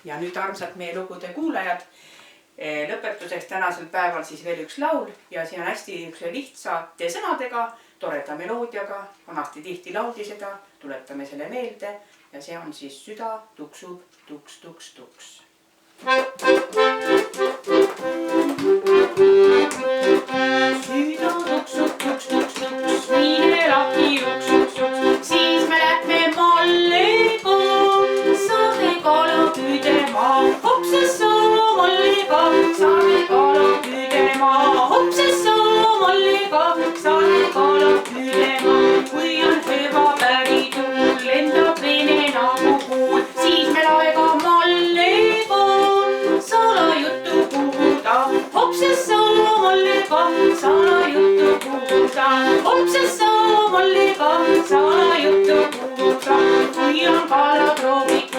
Ja nüüd armsad meie lugude kuulajad, lõpetuseks tänasel päeval siis veel üks laul ja siin on hästi lihtsate sõnadega, toreda meloodiaga, vanasti tihti lauldi seda, tuletame selle meelde ja see on siis Süda tuksub tuks, tuks, tuks. Süda tuksub tuks, tuks, tuks, mine lahti uks, uks, uks, siis me lähme mollega, saame kala püüdema, hopsessoo mollega, saame kala püüdema, hopsessoo mollega, saame kala püüdema. Kui on hüva päritul, lendab vene nagu kuul, siis me laega mollega, salajuttu puhuda, hopsessoo mollega, salajuttu puhuda, hopsessoo mollega, salajuttu puhuda. Kui on kalaproovik